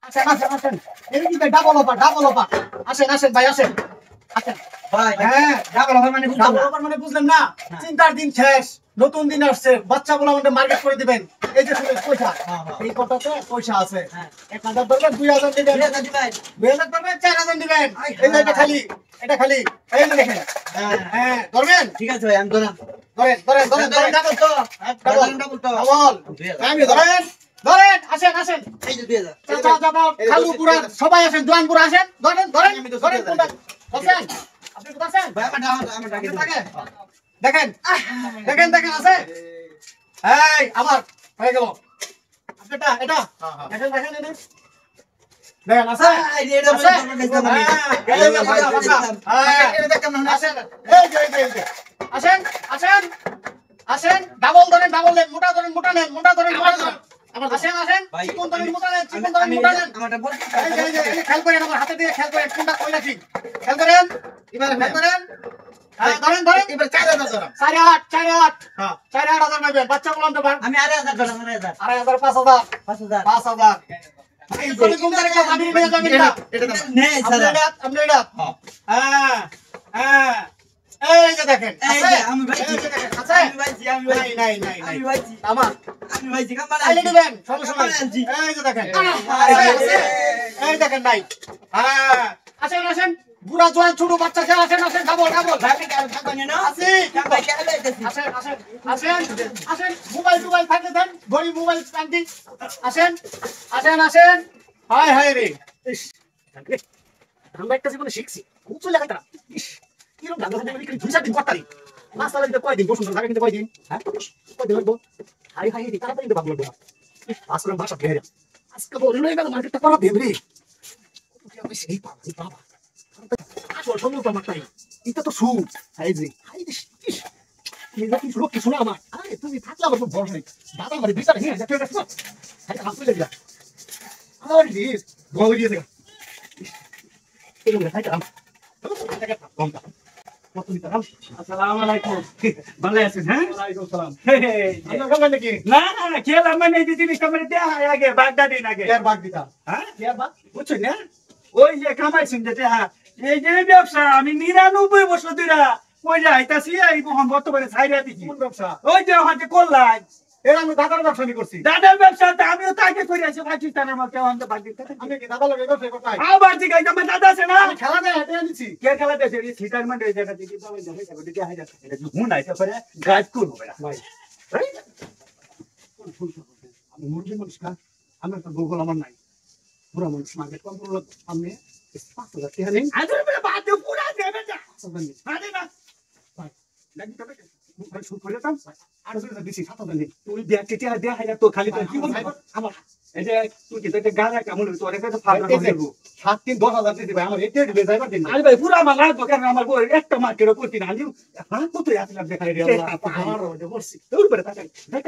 আসেন আসেন আসেন এই কি ডাবল অফার আসেন আসেন ভাই আসেন আসেন ভাই হ্যাঁ ডাবল অফার মানে বুঝলাম ডাবল না। অফার মানে বুঝলেন না চিন্তার দিন শেষ নতুন দিন আসছে বাচ্চাগুলো আমাদের মার্কেট করে দিবেন এই যে শুনে পয়সা এই কটাতে পয়সা আছে 1000 ধরবেন 2000 দিবেন 2000 দিবেন 2000 ধরবেন 4000 দিবেন এই যে এটা খালি এই যে দেখেন হ্যাঁ ধরবেন ঠিক আছে ভাই আমি ধরলাম। ধরেন ডাবল তো ডাবল ডাবল তো ডাবল আমি ধরেন আসেন আসেন এই যে 2000 চাচা চাচা খালু পুরা সবাই আসেন জোয়ান পুরা আসেন ধরেন কোনটা বসেন আপনি কোথায় আছেন ভাই আমার টাকা দেখেন দেখেন আছে এই আমার হয়ে গেল আপনারটা এটা দেখেন এটা দেখেন আছে এটা বলে তোমার কাছে আমি এটা দেখেন না আসেন এই যে আসেন ডাবল ধরেন মোটা ধরেন আবার আসেন চিকন ধরেন মোটা নেন আমারটা বল এই খেয়াল করেন আমার হাতে দিয়ে খেয়াল করেন কোনটা কই রাখি খেয়াল করেন এবারে খেয়াল করেন হ্যাঁ ধরেন এবার 4000 ধরো 4,800 হ্যাঁ 4,800 নেবেন বাচ্চা বললাম তো 8000 ধরলাম 8000 5,000 5000 5,000 এই কোন কোন তারিখে আমি নিয়ে যাবেন না এটা তো নেই স্যার আপনি এটা হ্যাঁ এই যে দেখেন এই যে আমি ভাই আছে আমি ভাই নাই আমি ভাই আমার আমি ভাই কামাল আইলে দিবেন সমস্যা নাই এই যে দেখেন এই দেখেন নাই হ্যাঁ আসেন বুড়া জোয়ান ছোট বাচ্চা কে আসেন ডাবল ভাই কি আর থাকবে না আসি ভাই কে আইতেছি আসেন মোবাইল থাকলে দেন ঘড়ি মোবাইল প্যান্টি আসেন হায় রে ইস আমরা একটা জীবনে শিখছি খুব চলে গেটা ইস কিরকম দাদা সাথে কি 2-4 দিন করতারি মাস লাগতে কয়দিন বসুন লাগে কিন্তু কয়দিন হ্যাঁ কয়দিন লাগবো হাই রে তাড়াতাড়ি তো ভাবলো আসলে ভাষা বের আজকে বলি লই গেল মার্কেটটা করা দেবরে কি আমি সেই বাবা আসল সময় তো আমার তাই এটা তো সু হাই রে ইস নিজে কি লোক কিছু না আমার আরে তুমি থাকলে আমার খুব ভরসা নেই দাদা আমার বিচার নিয়ে যাচ্ছে এটা হাই হাসলে লাগিলা আরে দিস গোল দিয়ে দেখা এই লোক হাই কাম আসসালামু আলাইকুম ভালো আছেন হ্যাঁ ওয়ালাইকুম সালাম আপনার আপনার কেমন নাকি না খেলাম মানে এই জিনিসটা মানে দেয়া হয় আগে বাগদাদিন আগে কেয়ার বাগ দিতা হ্যাঁ কেয়ার বাগ বুঝছেন না ওই যে কামাইছেন যে হ্যাঁ এই যে ব্যবসা আমি 99 বছর ধরে কই যাইতাছি এই মোহন বর্তমানে ছাইরা দিছি কোন ব্যবসা ওই যে ওখানে করলাই এর আমি দাদার ব্যবসা নি করছি দাদার ব্যবসা তো আমিও তাকে করে আছি পাকিস্তানের মধ্যে অন্ত বাগদিতে আমি কি দাদা লগে ব্যবসা করতাই আবার জিগাই আমার দাদা আছে না আমি খেলা দেয় হেঁটে আনিছি কে খেলা দেশে এই সিটার মানে এই জায়গা থেকে যাবে যাবে যাবে দেখে হাই যাচ্ছে এটা হুন আইতে পারে গাইড করব বেটা ভাই আমি মুরগি মানুষ না আমি একটা গুগল আমার নাই পুরা মানুষ মার্কেট কন্ট্রোল আমি 5,000 টাকা নেই আদর বলে বাদ দে পুরা দেবে যা 5,000 নেই আরে না ভাই লাগি তবে ভাই শুট করে দাম আর শুনে দিছি 7,000 নেই তুই দেখ কেটে দেয়া হাই তো খালি কি বল আমার এই যে তুই কি তোকে গানা কেমন তোর কাছে ফাড়া এই যে করব 7-3-10,000 দিতে ভাই আমার এতে দিবে যাইবার দিন আরে ভাই পুরা আমার লাগবে কেন আমার বই একটা মার্কেটে করতে না আনি হ্যাঁ কত আসলাম দেখাই রে আল্লাহ আমার ওটা করছি তোর উপরে তাকাই দেখ